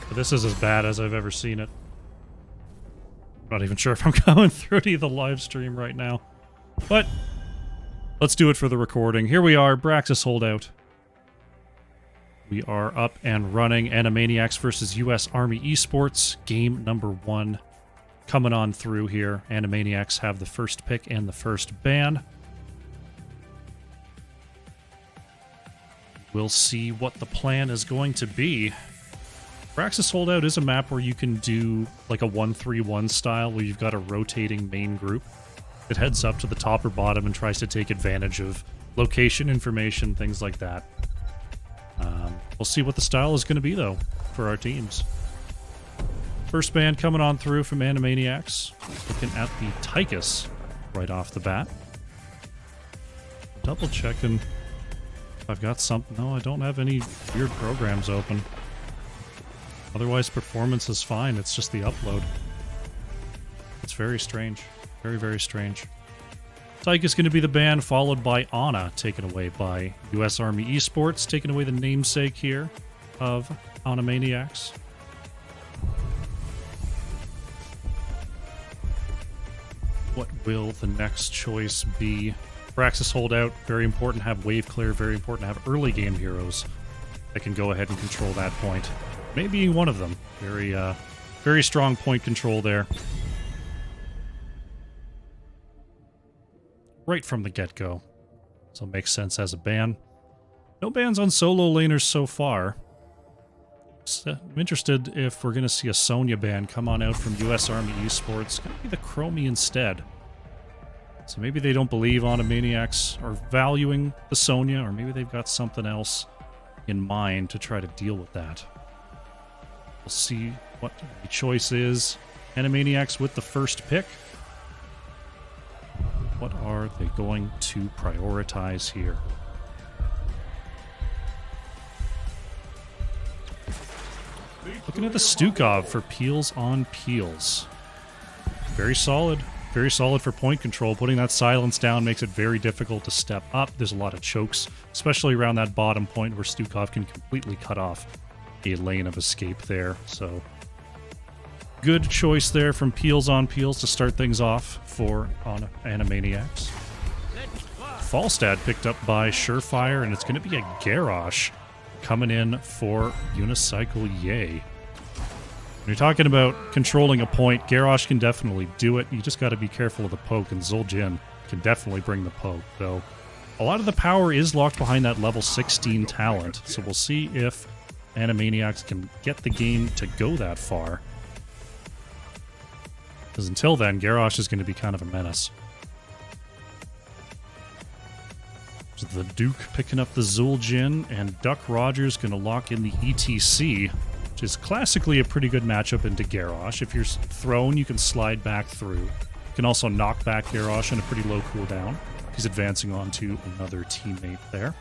But this is as bad as I've ever seen it. Not even sure if I'm going through to the live stream right now. But let's do it for the recording. Here we are, Braxis holdout. We are up and running. Maniacs versus US Army Esports. Game number 1 coming on through here. Maniacs have the first pick and the first ban. We'll see what the plan is going to be. Braxis Holdout is a map where you can do like a 1-3-1 style where you've got a rotating main group that heads up to the top or bottom and tries to take advantage of location information, things like that. We'll see what the style is going to be, though, for our teams. First ban coming on through from Animaniacs. Looking at the Tychus right off the bat. Double checking if I've got something. No, I don't have any weird programs open. Otherwise, performance is fine. It's just the upload. It's very strange. Very, very strange. Tychus is going to be the ban, followed by Ana, taken away by US Army Esports, taking away the namesake here of Animaniacs. What will the next choice be? Braxis Holdout, very important to have wave clear, very important to have early game heroes that can go ahead and control that point. Maybe one of them. Very strong point control there. Right from the get-go. So it makes sense as a ban. No bans on solo laners so far. So I'm interested if we're going to see a Sonya ban come on out from US Army Esports. It's going to be the Chromie instead. So maybe they don't believe Animaniacs are valuing the Sonya, or maybe they've got something else in mind to try to deal with that. We'll see what the choice is. Animaniacs with the first pick. What are they going to prioritize here? Looking at the Stukov for peels on peels. Very solid. Very solid for point control. Putting that silence down makes it very difficult to step up. There's a lot of chokes, especially around that bottom point where Stukov can completely cut off a lane of escape there. So good choice there from peels on peels to start things off for Animaniacs. Falstad picked up by Surefire, and it's going to be a Garrosh coming in for Unicycle Yay. When you're talking about controlling a point, Garrosh can definitely do it. You just got to be careful of the poke, and Zul'jin can definitely bring the poke, though. A lot of the power is locked behind that level 16 talent, so we'll see if Animaniacs can get the game to go that far. Because until then, Garrosh is going to be kind of a menace. So the Duke picking up the Zul'jin, and Duck Rogers going to lock in the ETC, which is classically a pretty good matchup into Garrosh. If you're thrown, you can slide back through. You can also knock back Garrosh on a pretty low cooldown. He's advancing on to another teammate there.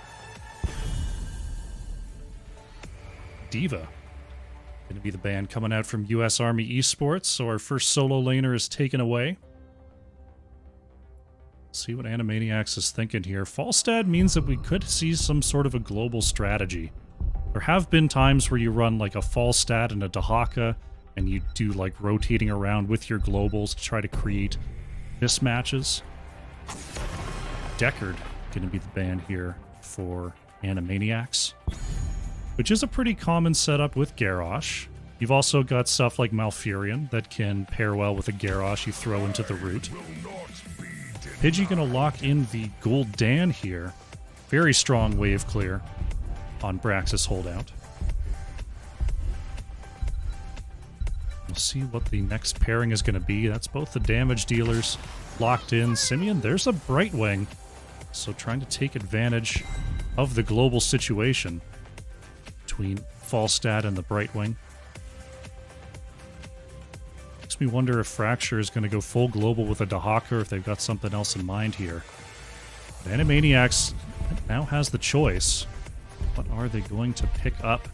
Diva. Going to be the ban coming out from US Army Esports, so our first solo laner is taken away. See what Animaniacs is thinking here. Falstad means that we could see some sort of a global strategy. There have been times where you run like a Falstad and a Dahaka, and you do like rotating around with your globals to try to create mismatches. Deckard going to be the ban here for Animaniacs, which is a pretty common setup with Garrosh. You've also got stuff like Malfurion that can pair well with a Garrosh you throw into the root. Pidgey going to lock in the Gul'dan here. Very strong wave clear on Braxis Holdout. We'll see what the next pairing is going to be. That's both the damage dealers locked in. Simeon, there's a Brightwing. So trying to take advantage of the global situation between Falstad and the Brightwing. Makes me wonder if Fracture is going to go full global with a Dahaka, or if they've got something else in mind here. But Animaniacs now has the choice. What are they going to pick up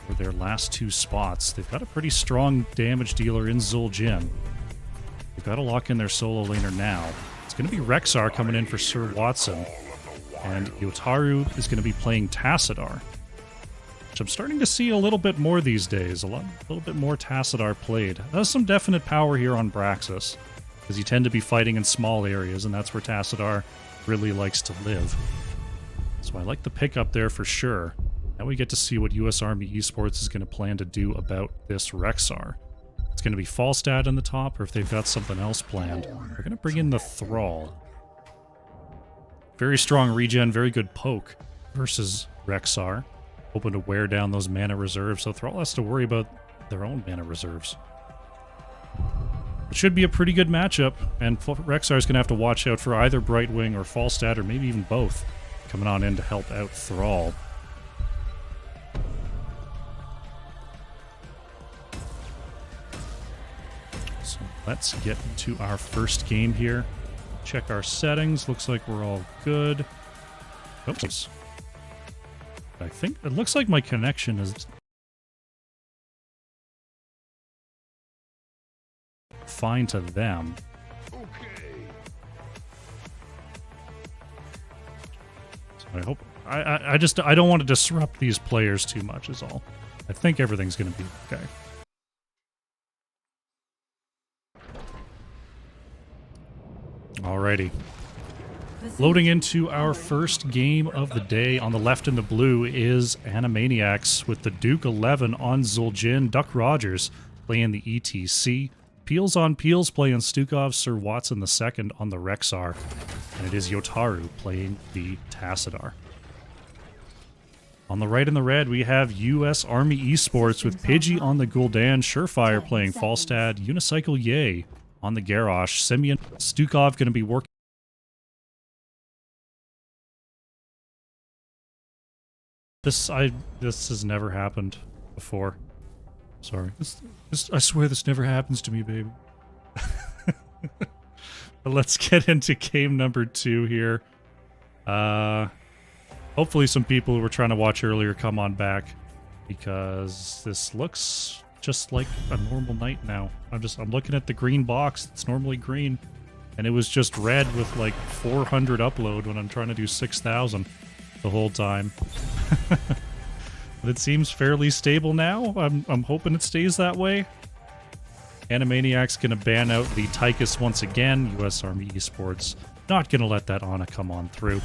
for their last two spots? They've got a pretty strong damage dealer in Zul'jin. They've got to lock in their solo laner now. It's going to be Rexar coming in for Sir Watson. And Yotaru is going to be playing Tassadar. which I'm starting to see a little bit more these days. A little bit more Tassadar played. There's some definite power here on Braxis, because you tend to be fighting in small areas, and that's where Tassadar really likes to live. So I like the pickup there for sure. Now we get to see what US Army Esports is going to plan to do about this Rexar. It's going to be Falstad in the top, or if they've got something else planned. They're going to bring in the Thrall. Very strong regen, very good poke versus Rexar. Hoping to wear down those mana reserves, so Thrall has to worry about their own mana reserves. It should be a pretty good matchup, and Rexar is going to have to watch out for either Brightwing or Falstad, or maybe even both, coming on in to help out Thrall. So let's get into our first game here. Check our settings. Looks like we're all good. Oops. I think it looks like my connection is fine to them. Okay. So I hope I don't want to disrupt these players too much is all. I think everything's going to be okay. Alrighty. Loading into our first game of the day. On the left in the blue is Animaniacs with the Duke 11 on Zul'jin. Duck Rogers playing the ETC. Peels on Peels playing Stukov, Sir Watson II on the Rexar. And it is Yotaru playing the Tassadar. On the right in the red, we have US Army Esports with Pidgey on the Gul'dan. Surefire playing Falstad. Unicycle Yay on the Garrosh. Simeon Stukov going to be working. This has never happened before. Sorry. I swear this never happens to me, baby. But let's get into game number 2 here. Hopefully some people who were trying to watch earlier come on back, because this looks just like a normal night now. I'm looking at the green box. It's normally green, and it was just red with like 400 upload when I'm trying to do 6,000 the whole time. But it seems fairly stable now. I'm hoping it stays that way. Animaniacs gonna ban out the Tychus once again. US Army Esports not gonna let that Ana come on through.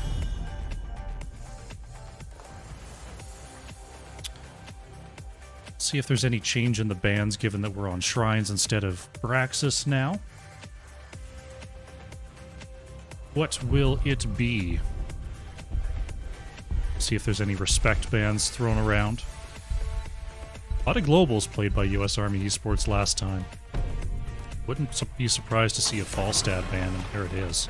See if there's any change in the bans, given that we're on Shrines instead of Braxis now. What will it be? See if there's any respect bans thrown around. A lot of globals played by US Army Esports last time. Wouldn't be surprised to see a Falstad ban, and there it is.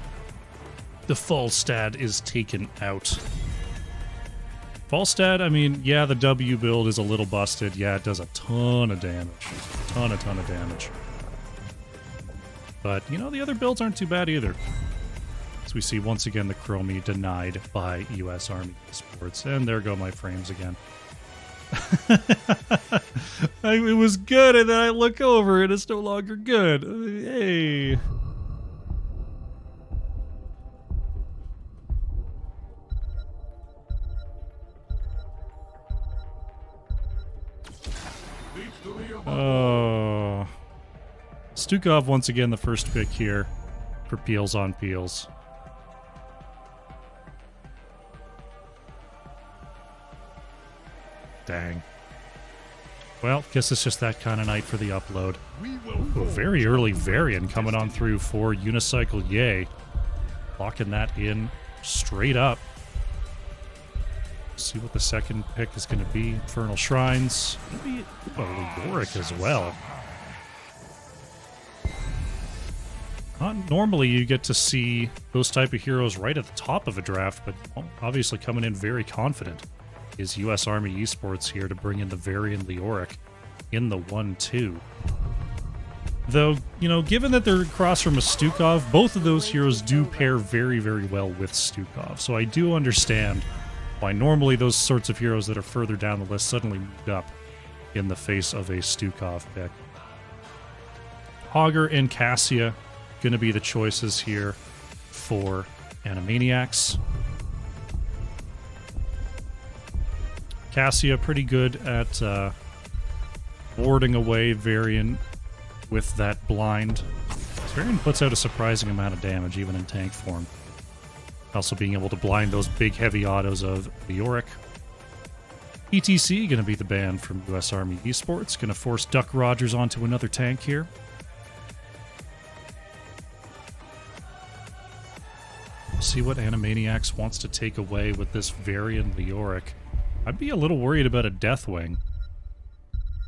The Falstad is taken out. Falstad, I mean, yeah, the W build is a little busted. Yeah, it does a ton of damage. Ton of damage. But, you know, the other builds aren't too bad either. So we see, once again, the Chromie denied by US Army Esports. And there go my frames again. It was good, and then I look over, and it's no longer good. Hey. Oh. Stukov once again the first pick here for Peels on Peels. Dang. Well, guess it's just that kind of night for the upload. Ooh, very early Varian coming on through for Unicycle Yay. Locking that in straight up. See what the second pick is going to be. Infernal Shrines. Maybe Leoric as well. Not normally you get to see those type of heroes right at the top of a draft, but obviously coming in very confident is US Army Esports here to bring in the Varian Leoric in the 1-2. Though, you know, given that they're across from a Stukov, both of those heroes do pair very, very well with Stukov. So I do understand why normally those sorts of heroes that are further down the list suddenly moved up in the face of a Stukov pick. Hogger and Cassia going to be the choices here for Animaniacs. Cassia pretty good at warding away Varian with that blind. Varian puts out a surprising amount of damage even in tank form. Also being able to blind those big heavy autos of Leoric. ETC going to be the ban from US Army Esports. Going to force Duck Rogers onto another tank here. See what Animaniacs wants to take away with this Varian Leoric. I'd be a little worried about a Deathwing,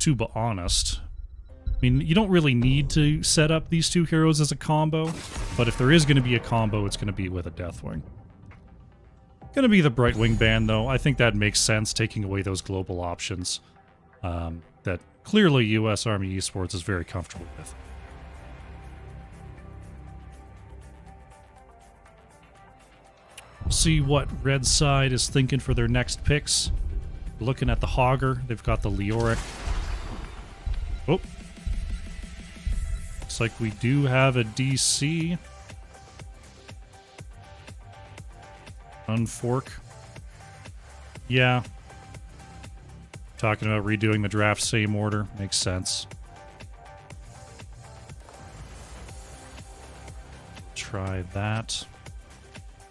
to be honest. I mean, you don't really need to set up these two heroes as a combo, but if there is going to be a combo, it's going to be with a Deathwing. Going to be the Brightwing ban, though. I think that makes sense, taking away those global options that clearly US Army Esports is very comfortable with. We'll see what Red side is thinking for their next picks. Looking at the Hogger, they've got the Leoric. Oh. Looks like we do have a DC. Unfork. Yeah. Talking about redoing the draft same order. Makes sense. Try that.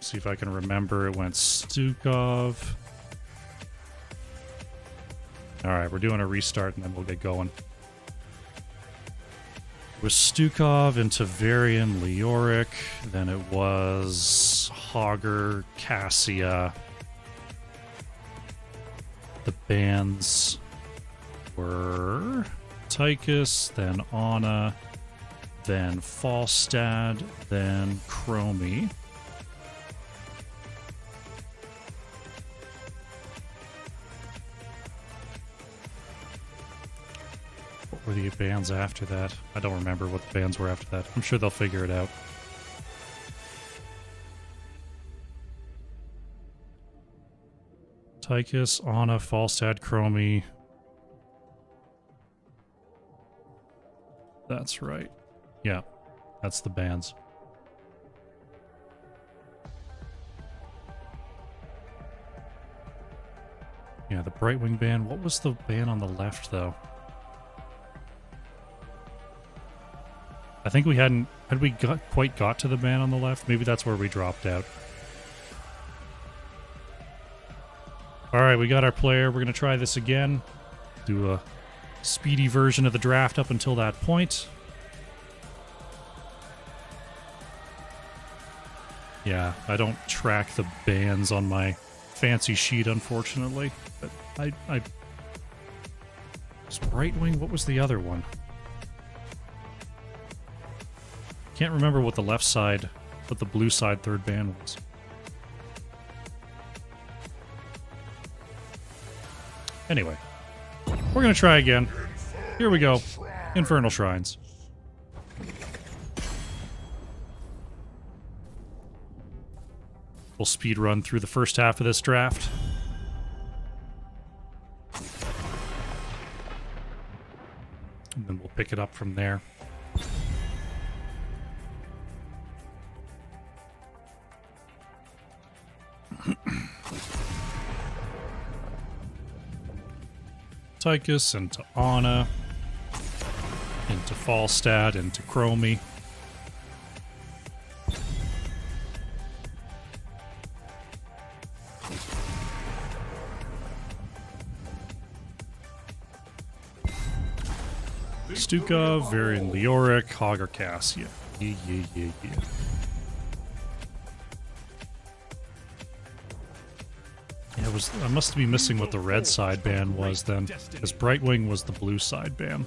See if I can remember. It went Stukov. Alright, we're doing a restart and then we'll get going. It was Stukov into Varian Leoric. Then it was Hogger, Cassia. The bans were Tychus, then Anna, then Falstad, then Chromie. What were the bans after that? I don't remember what the bans were after that. I'm sure they'll figure it out. Tychus, Anna, Falstad, Chromie. That's right. Yeah, that's the bans. Yeah, the Brightwing ban. What was the ban on the left, though? I think we hadn't... Had we quite got to the ban on the left? Maybe that's where we dropped out. Alright, we got our player. We're going to try this again. Do a speedy version of the draft up until that point. Yeah, I don't track the bans on my fancy sheet, unfortunately. But I... Was Brightwing? What was the other one? Can't remember what the left side, what the blue side third ban was. Anyway, we're going to try again. Here we go. Infernal Shrines. We'll speed run through the first half of this draft. And then we'll pick it up from there. Tychus into Anna, into Falstad, into Chromie. Stukov, Varian Leoric, Hogger Cassia. Yeah. Yeah, I must be missing what the red side ban was then, because Brightwing was the blue side ban.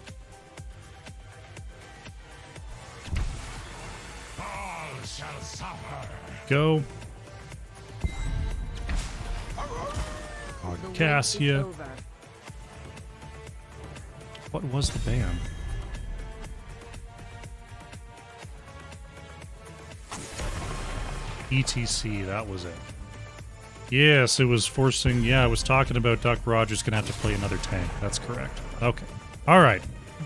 Go. Cassia. What was the ban? ETC, that was it. Yes, it was forcing... Yeah, I was talking about Duck Rogers going to have to play another tank. That's correct. Okay. All right.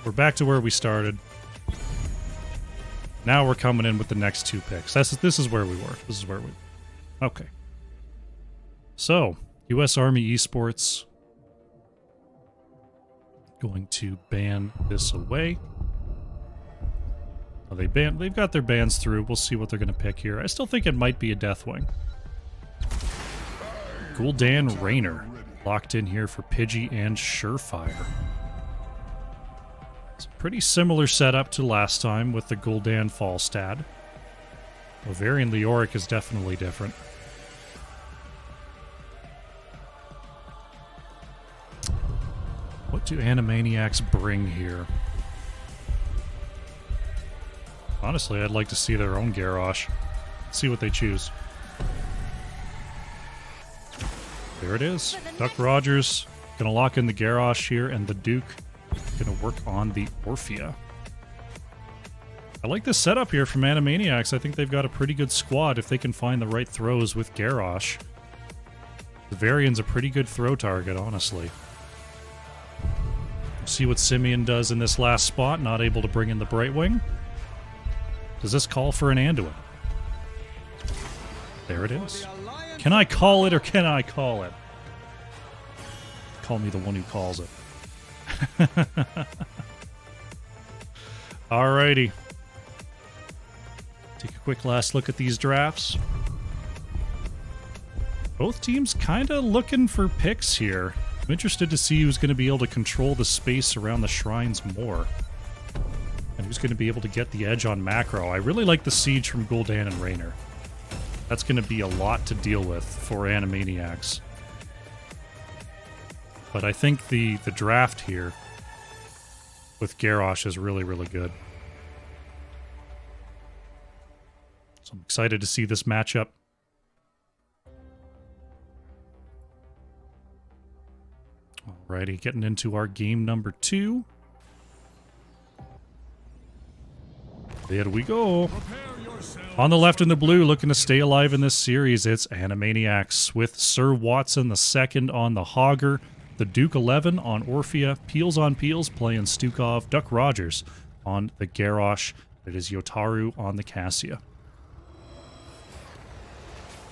We're back to where we started. Now we're coming in with the next two picks. This is where we were. This is where we... Okay. So, US Army Esports Going to ban this away. Oh, they've got their bans through. We'll see what they're going to pick here. I still think it might be a Deathwing. Gul'dan Raynor locked in here for Pidgey and Surefire. It's a pretty similar setup to last time with the Gul'dan Falstad. Ovarian Leoric is definitely different. What do Animaniacs bring here? Honestly, I'd like to see their own Garrosh. See what they choose. There it is. Duck Rogers gonna lock in the Garrosh here, and the Duke gonna work on the Orphea. I like this setup here from Animaniacs. I think they've got a pretty good squad if they can find the right throws with Garrosh. The Varian's a pretty good throw target, honestly. See what Simeon does in this last spot, not able to bring in the Brightwing. Does this call for an Anduin? There it is. Can I call it or can I call it? Call me the one who calls it. Alrighty. Take a quick last look at these drafts. Both teams kind of looking for picks here. I'm interested to see who's going to be able to control the space around the shrines more. And who's going to be able to get the edge on macro. I really like the siege from Gul'dan and Raynor. That's going to be a lot to deal with for Animaniacs. But I think the draft here with Garrosh is really, really good. So I'm excited to see this matchup. Alrighty, getting into our game number 2. There we go. On the left in the blue, looking to stay alive in this series, it's Animaniacs with Sir Watson II on the Hogger, the Duke 11 on Orphea, Peels on Peels playing Stukov, Duck Rogers on the Garrosh. It is Yotaru on the Cassia.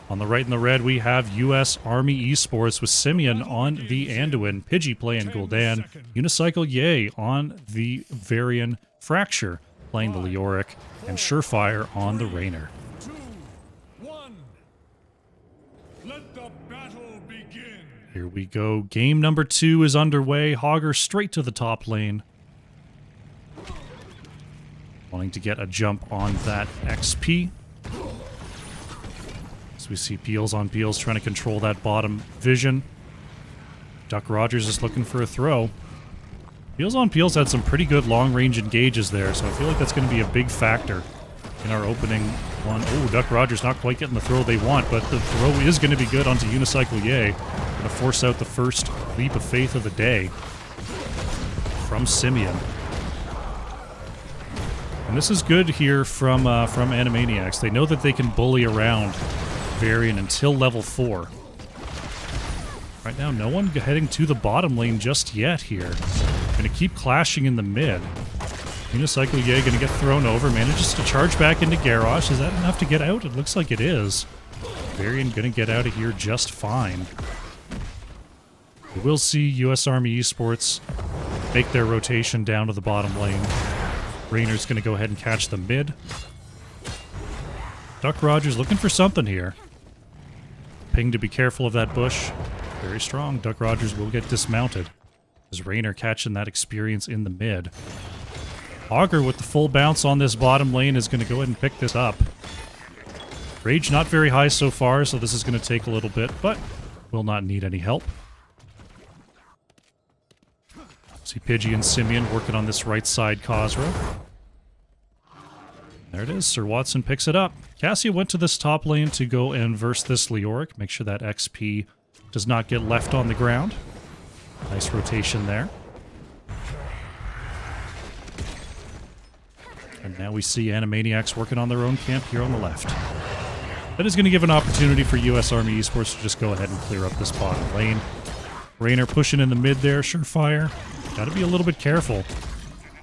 On the right in the red, we have U.S. Army Esports with Simeon on the Anduin, Pidgey playing Gul'dan, Unicycle Yay on the Varian, Fracture playing the Leoric, and Surefire on the Raynor. 2, 1. Let the battle begin. Here we go. Game number 2 is underway. Hogger straight to the top lane. Wanting to get a jump on that XP. So we see Peels on Peels trying to control that bottom vision. Duck Rogers is looking for a throw. Peels on Peels had some pretty good long-range engages there, so I feel like that's going to be a big factor in our opening one. Oh, Duck Rogers not quite getting the throw they want, but the throw is going to be good onto Unicycle Yay. Going to force out the first leap of faith of the day from Simeon. And this is good here from Animaniacs. They know that they can bully around Varian until level 4. Right now, no one heading to the bottom lane just yet here. Going to keep clashing in the mid. Unicycle Yay going to get thrown over. Manages to charge back into Garrosh. Is that enough to get out? It looks like it is. Varian going to get out of here just fine. We will see U.S. Army Esports make their rotation down to the bottom lane. Raynor's going to go ahead and catch the mid. Duck Rogers looking for something here. Ping to be careful of that bush. Very strong. Duck Rogers will get dismounted. As Raynor catching that experience in the mid. Hogger with the full bounce on this bottom lane is going to go ahead and pick this up. Rage not very high so far, so this is going to take a little bit, but will not need any help. See Pidgey and Simeon working on this right side Khosrow. There it is. Sir Watson picks it up. Cassia went to this top lane to go and verse this Leoric. Make sure that XP does not get left on the ground. Nice rotation there. And now we see Animaniacs working on their own camp here on the left. That is going to give an opportunity for U.S. Army Esports to just go ahead and clear up this bottom lane. Raynor pushing in the mid there, Surefire. Got to be a little bit careful.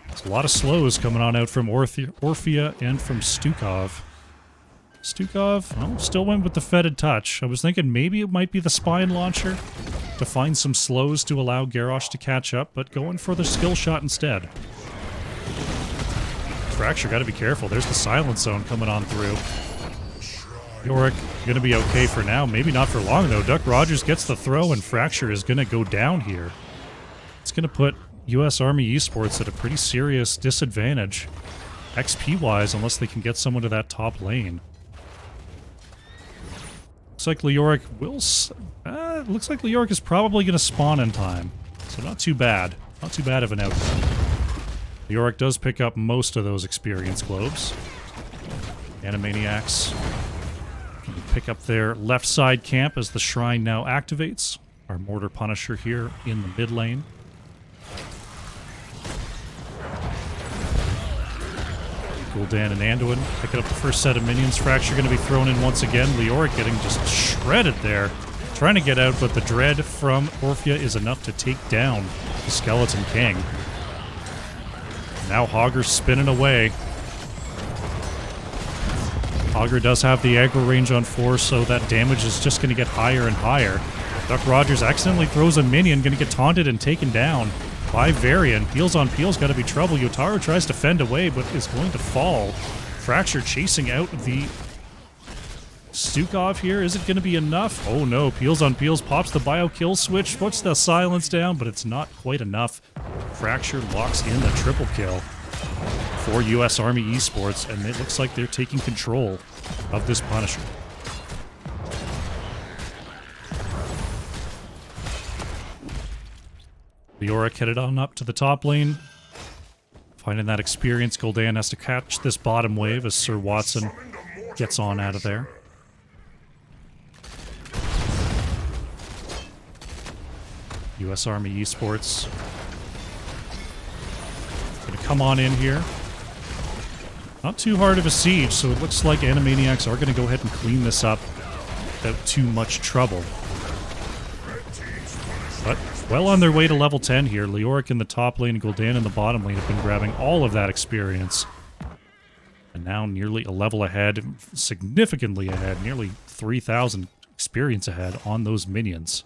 There's a lot of slows coming on out from Orphea and from Stukov. Stukov, well, still went with the fetid touch. I was thinking maybe it might be the spine launcher. to find some slows to allow Garrosh to catch up, but going for the skill shot instead. Fracture, gotta be careful. There's the silence zone coming on through. Yorick gonna be okay for now. Maybe not for long, though. Duck Rogers gets the throw, and Fracture is gonna go down here. It's gonna put U.S. Army Esports at a pretty serious disadvantage, XP-wise, unless they can get someone to that top lane. Looks like Leoric will... looks like Leoric is probably gonna spawn in time. So not too bad. Not too bad of an outcome. Leoric does pick up most of those experience globes. Animaniacs can pick up their left side camp as the shrine now activates. Our Mortar Punisher here in the mid lane. Gul'dan and Anduin picking up the first set of minions. Fracture going to be thrown in once again. Leoric getting just shredded there. Trying to get out, but the dread from Orphea is enough to take down the Skeleton King. Now Hogger's spinning away. Hogger does have the aggro range on 4, so that damage is just going to get higher and higher. Duck Rogers accidentally throws a minion, going to get taunted and taken down by Varian. Peels on Peels, got to be trouble. Yotaro tries to fend away, but is going to fall. Fracture chasing out the Stukov here. Is it going to be enough? Oh no, Peels on Peels pops the bio kill switch, puts the silence down, but it's not quite enough. Fracture locks in the triple kill for U.S. Army Esports, and it looks like they're taking control of this Punisher. Leoric headed on up to the top lane. Finding that experience, Gul'dan has to catch this bottom wave as Sir Watson gets on out of there. U.S. Army Esports gonna come on in here. Not too hard of a siege, so it looks like Animaniacs are gonna go ahead and clean this up without too much trouble. But well on their way to level 10 here. Leoric in the top lane and Gul'dan in the bottom lane have been grabbing all of that experience. And now nearly a level ahead, significantly ahead, nearly 3,000 experience ahead on those minions.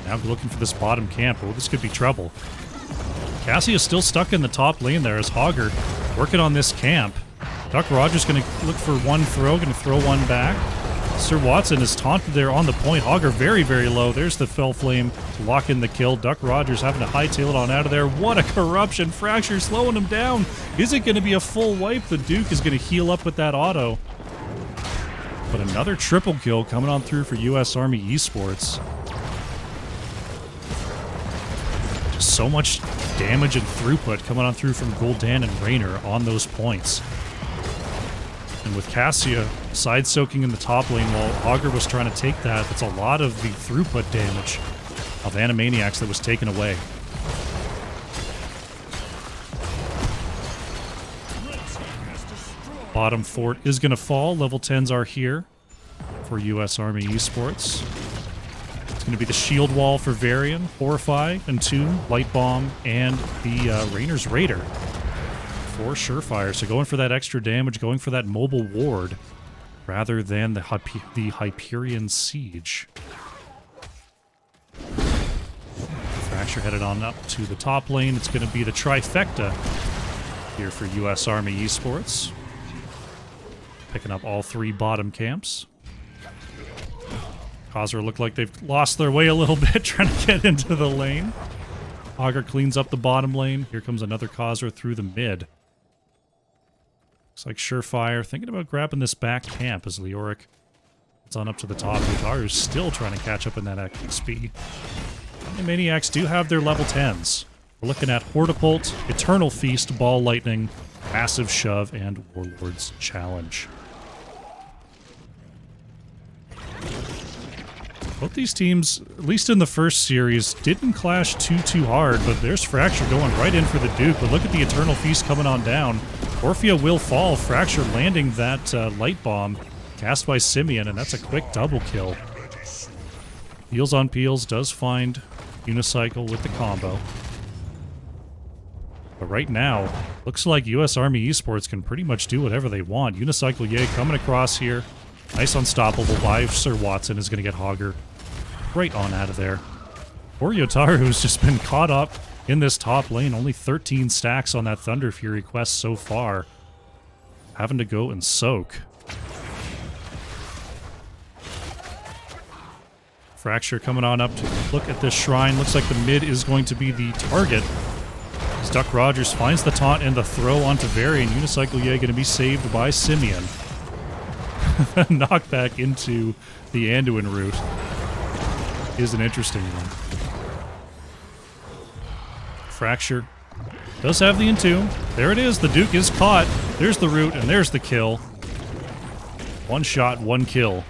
Now looking for this bottom camp. Oh, this could be trouble. Cassie is still stuck in the top lane there as Hogger working on this camp. Duck Rogers going to look for one throw, going to throw one back. Sir Watson is taunted there on the point. Hogger very, very low. There's the Fell Flame to lock in the kill. Duck Rogers having to hightail it on out of there. What a corruption. Fracture slowing him down. Is it going to be a full wipe? The Duke is going to heal up with that auto. But another triple kill coming on through for U.S. Army Esports. Just so much damage and throughput coming on through from Gul'dan and Raynor on those points. And with Cassia side-soaking in the top lane while Augur was trying to take that, that's a lot of the throughput damage of Animaniacs that was taken away. Bottom fort is going to fall. Level 10s are here for U.S. Army Esports. It's going to be the shield wall for Varian, Horrify, Entomb, Light Bomb, and the Raynor's Raider for Surefire. So going for that extra damage, going for that mobile ward, rather than the Hyperion Siege. Fracture headed on up to the top lane. It's going to be the trifecta here for U.S. Army Esports. Picking up all 3 bottom camps. Khazra look like they've lost their way a little bit trying to get into the lane. Augur cleans up the bottom lane. Here comes another Khazra through the mid. Looks like Surefire thinking about grabbing this back camp as Leoric gets on up to the top. Utaru's still trying to catch up in that XP. The Maniacs do have their level 10s. We're looking at Hortipult, Eternal Feast, Ball Lightning, Massive Shove, and Warlord's Challenge. Both these teams, at least in the first series, didn't clash too hard, but there's Fracture going right in for the Duke. But look at the Eternal Feast coming on down. Orphea will fall. Fracture landing that Light Bomb cast by Simeon, and that's a quick double kill. Peels on Peels does find Unicycle with the combo. But right now, looks like U.S. Army Esports can pretty much do whatever they want. Unicycle Ye coming across here. Nice unstoppable by Sir Watson is going to get Hogger right on out of there. Poor Yotaro, who's just been caught up in this top lane. Only 13 stacks on that Thunder Fury quest so far. Having to go and soak. Fracture coming on up to look at this shrine. Looks like the mid is going to be the target. As Duck Rogers finds the taunt and the throw onto Varian. Unicycle Ye going to be saved by Simeon. Knockback into the Anduin route is an interesting one. Fracture does have the Entomb. There it is. The Duke is caught. There's the root, and there's the kill. One shot, one kill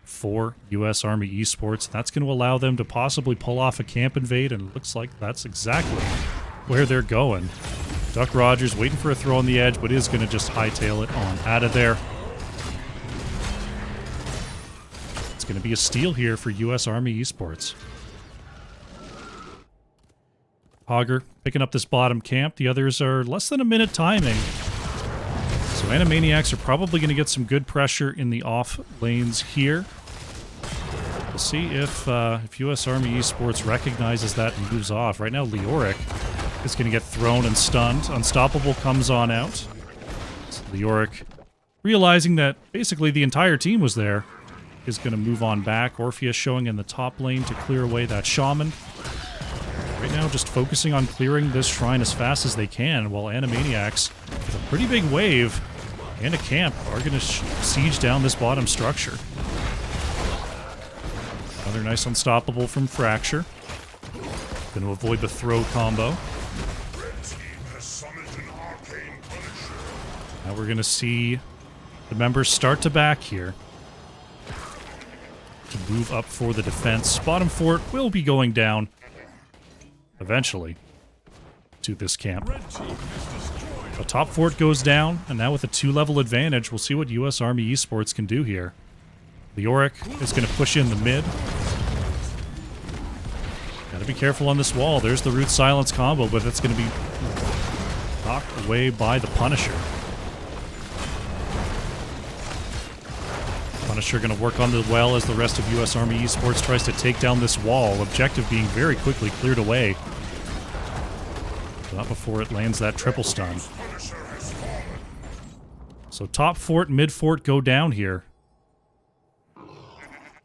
for U.S. Army Esports. That's going to allow them to possibly pull off a camp invade, and it looks like that's exactly where they're going. Duck Rogers waiting for a throw on the edge, but is going to just hightail it on out of there. It's going to be a steal here for U.S. Army Esports. Hogger picking up this bottom camp. The others are less than a minute timing. So Animaniacs are probably going to get some good pressure in the off lanes here. We'll see if U.S. Army Esports recognizes that and moves off. Right now, Leoric is going to get thrown and stunned. Unstoppable comes on out. So Leoric, realizing that basically the entire team was there, is going to move on back. Orpheus showing in the top lane to clear away that Shaman. Right now, just focusing on clearing this shrine as fast as they can, while Animaniacs, with a pretty big wave and a camp, are going to siege down this bottom structure. Another nice unstoppable from Fracture. Going to avoid the throw combo. Now we're going to see the members start to back here to move up for the defense. Bottom fort will be going down eventually to this camp. The top fort goes down, and now with a 2-level advantage, we'll see what U.S. Army Esports can do here. Leoric is going to push in the mid. Gotta be careful on this wall. There's the Root Silence combo, but it's going to be knocked away by the Punisher. Punisher going to work on the well as the rest of U.S. Army Esports tries to take down this wall. Objective being very quickly cleared away. Not before it lands that triple stun. So top fort, mid fort go down here.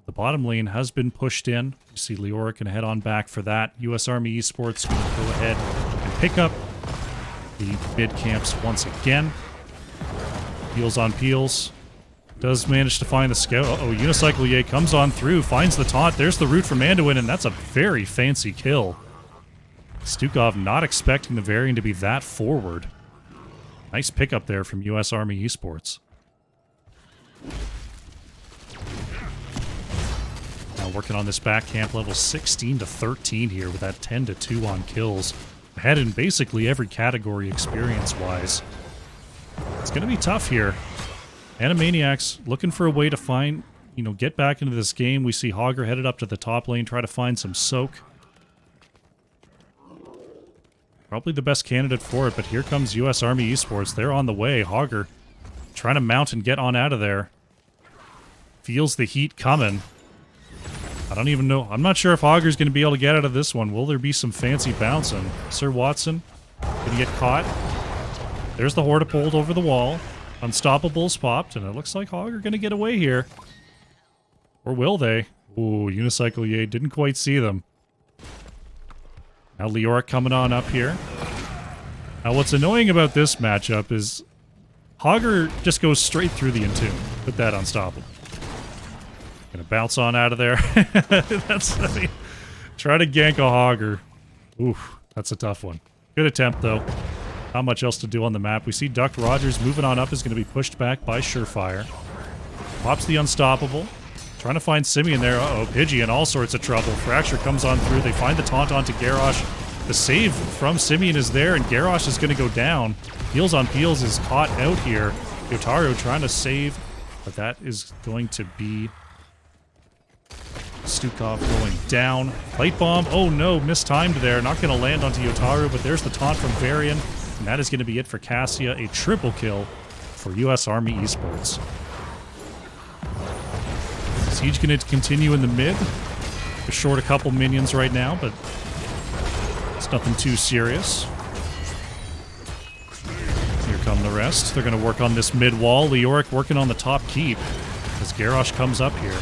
The bottom lane has been pushed in. You see Leoric going to head on back for that. U.S. Army Esports going to go ahead and pick up the mid camps once again. Peels on Peels. Does manage to find the scout. Uh-oh, Unicycle Ye comes on through, finds the taunt. There's the root from Anduin, and that's a very fancy kill. Stukov not expecting the Varian to be that forward. Nice pickup there from U.S. Army Esports. Now working on this back camp, level 16 to 13 here with that 10 to 2 on kills. Ahead in basically every category experience-wise. It's going to be tough here. Animaniacs looking for a way to find, get back into this game. We see Hogger headed up to the top lane, try to find some soak. Probably the best candidate for it, but here comes U.S. Army Esports. They're on the way. Hogger trying to mount and get on out of there. Feels the heat coming. I don't even know. I'm not sure if Hogger's going to be able to get out of this one. Will there be some fancy bouncing? Sir Watson going to get caught. There's the Hortipole over the wall. Unstoppables popped, and it looks like Hogger going to get away here. Or will they? Ooh, Unicycle Ye didn't quite see them. Now Leoric coming on up here. Now what's annoying about this matchup is Hogger just goes straight through the Entomb with that unstoppable. Gonna bounce on out of there. Try to gank a Hogger. Oof, that's a tough one. Good attempt though. Not much else to do on the map. We see Duck Rogers moving on up is going to be pushed back by Surefire. Pops the unstoppable. Trying to find Simeon there. Uh-oh, Pidgey in all sorts of trouble. Fracture comes on through. They find the taunt onto Garrosh. The save from Simeon is there, and Garrosh is going to go down. Peels on Peels is caught out here. Yotaro trying to save, but that is going to be Stukov going down. Light Bomb. Oh no, mistimed there. Not going to land onto Yotaro, but there's the taunt from Varian. And that is going to be it for Cassia. A triple kill for U.S. Army Esports. Siege going to continue in the mid. They're short a couple minions right now, but it's nothing too serious. Here come the rest. They're going to work on this mid wall. Leoric working on the top keep as Garrosh comes up here.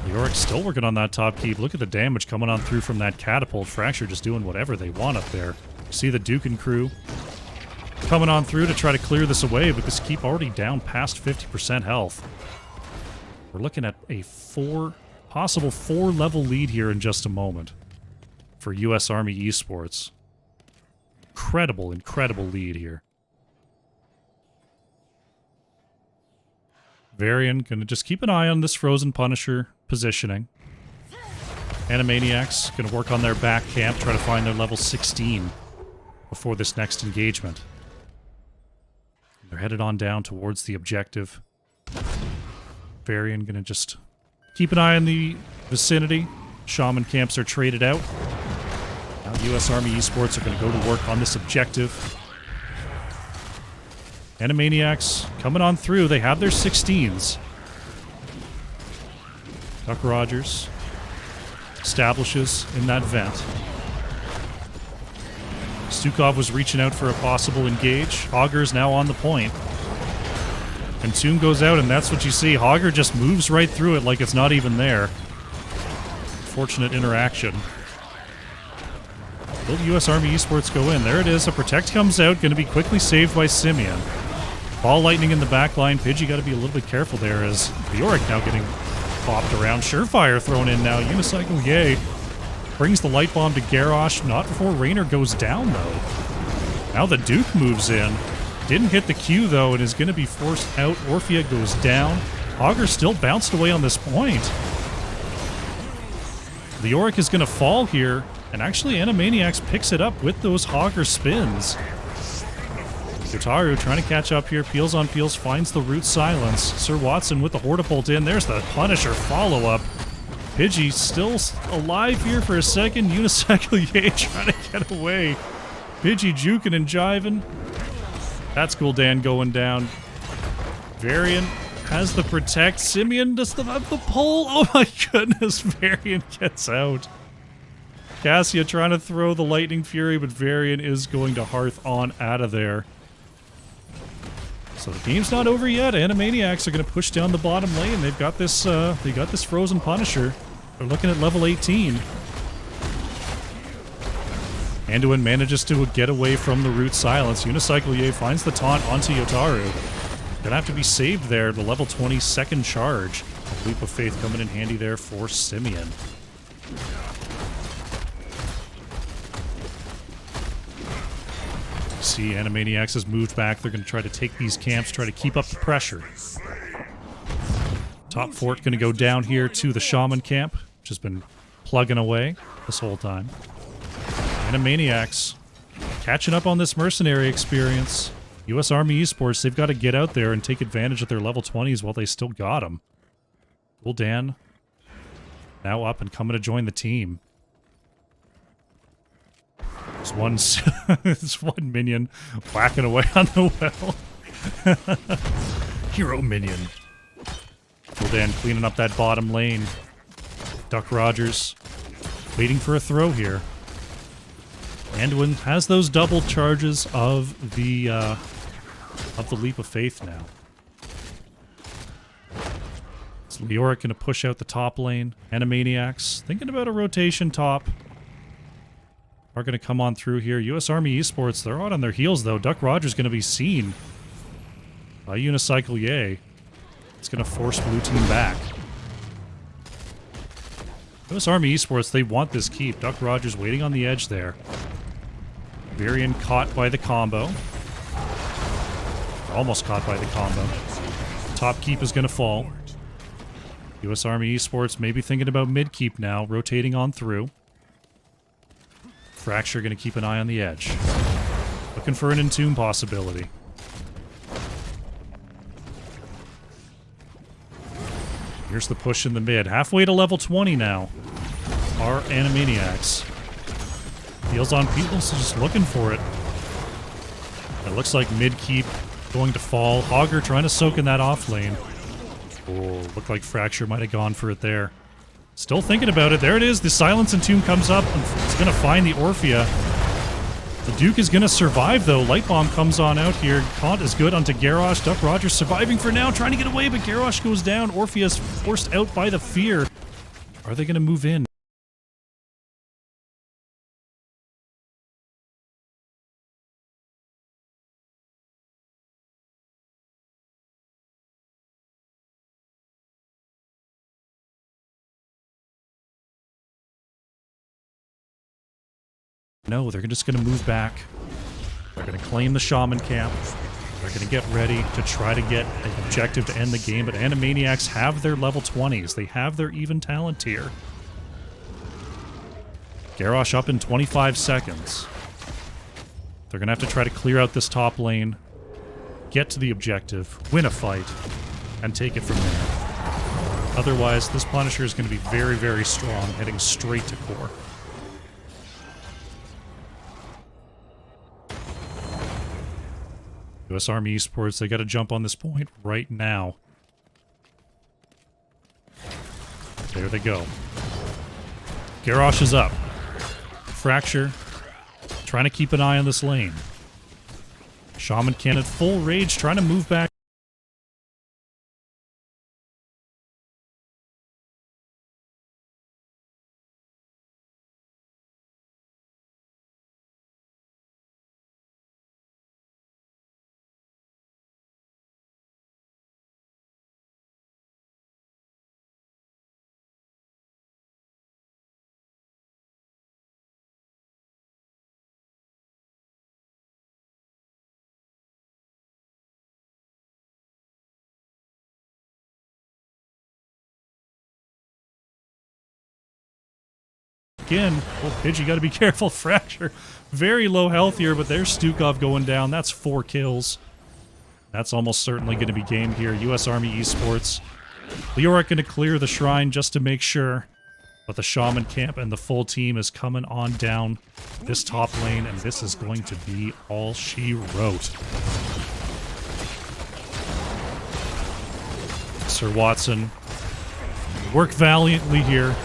Leoric still working on that top keep. Look at the damage coming on through from that catapult. Fracture just doing whatever they want up there. See the Duke and crew coming on through to try to clear this away, but this keep already down past 50% health. We're looking at a possible 4-level lead here in just a moment for U.S. Army Esports. Incredible, incredible lead here. Varian gonna just keep an eye on this Frozen Punisher positioning. Animaniacs gonna work on their back camp, try to find their level 16 before this next engagement. They're headed on down towards the objective. Varian gonna just keep an eye on the vicinity. Shaman camps are traded out. Now U.S. Army Esports are gonna go to work on this objective. Animaniacs coming on through. They have their 16s. Duck Rogers establishes in that vent. Stukov was reaching out for a possible engage. Hogger's now on the point. And Tomb goes out, and that's what you see. Hogger just moves right through it like it's not even there. Fortunate interaction. Will U.S. Army Esports go in? There it is. A Protect comes out. Going to be quickly saved by Simeon. Ball lightning in the back line. Pidgey got to be a little bit careful there as Leoric now getting popped around. Surefire thrown in now. Unicycle, yay. Brings the light bomb to Garrosh. Not before Raynor goes down, though. Now the Duke moves in. Didn't hit the Q, though, and is going to be forced out. Orphea goes down. Hogger still bounced away on this point. Leoric is going to fall here, and actually Animaniacs picks it up with those Hogger spins. Yotaru trying to catch up here. Peels on Peels finds the root silence. Sir Watson with the Hortibolt in. There's the Punisher follow-up. Pidgey still alive here for a second. Unicycle Yay trying to get away. Pidgey juking and jiving. That's Gul'dan going down. Varian has the Protect. Simeon does have the pull. Oh my goodness. Varian gets out. Cassia trying to throw the Lightning Fury, but Varian is going to Hearth on out of there. So the game's not over yet. Animaniacs are going to push down the bottom lane. They've got this. They got this Frozen Punisher. They're looking at level 18. Anduin manages to get away from the root silence. Unicycle Ye finds the taunt onto Yotaru. Gonna have to be saved there. The level 20 second charge. Leap of Faith coming in handy there for Simeon. See, Animaniacs has moved back. They're going to try to take these camps, try to keep up the pressure. Top fort going to go down here to the Shaman camp, which has been plugging away this whole time. Animaniacs catching up on this mercenary experience. U.S. Army Esports, they've got to get out there and take advantage of their level 20s while they still got them. Gul'dan now up and coming to join the team. There's one minion whacking away on the well. Hero minion. Gul'dan cleaning up that bottom lane. Duck Rogers waiting for a throw here. Anduin has those double charges of the Leap of Faith now. It's Leoric going to push out the top lane. Animaniacs thinking about a rotation top. Are going to come on through here. U.S. Army Esports, they're out on their heels, though. Duck Rogers going to be seen by Unicycle Yay. It's going to force blue team back. U.S. Army Esports, they want this keep. Duck Rogers waiting on the edge there. Varian caught by the combo. Almost caught by the combo. Top keep is going to fall. U.S. Army Esports maybe thinking about mid keep now, rotating on through. Fracture going to keep an eye on the edge. Looking for an Entomb possibility. Here's the push in the mid. Halfway to level 20 now. Our Animaniacs. Peels on Peels, just looking for it. It looks like mid keep going to fall. Hogger trying to soak in that off lane. Oh, looked like Fracture might have gone for it there. Still thinking about it. There it is. The Silence and Tomb comes up. And it's going to find the Orphea. The Duke is going to survive, though. Light Bomb comes on out here. Kant is good onto Garrosh. Duck Rogers surviving for now, trying to get away, but Garrosh goes down. Orphea is forced out by the fear. Are they going to move in? No, they're just going to move back. They're going to claim the Shaman camp. They're going to get ready to try to get an objective to end the game, but Animaniacs have their level 20s. They have their even talent tier. Garrosh up in 25 seconds. They're going to have to try to clear out this top lane, get to the objective, win a fight, and take it from there. Otherwise, this Punisher is going to be very, very strong, heading straight to core. US Army Esports, they got to jump on this point right now. There they go. Garrosh is up. Fracture, trying to keep an eye on this lane. Shaman Cannon full rage, trying to move back. Again, oh, Pidgey, got to be careful. Fracture, very low health here, but there's Stukov going down. That's 4 kills. That's almost certainly going to be game here. US Army Esports. Leoric going to clear the shrine just to make sure. But the Shaman camp and the full team is coming on down this top lane, and this is going to be all she wrote. Sir Watson, work valiantly here.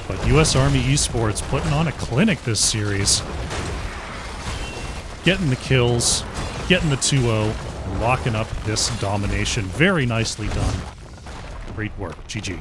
But US Army Esports putting on a clinic this series. Getting the kills, getting the 2-0, and locking up this domination. Very nicely done. Great work. GG.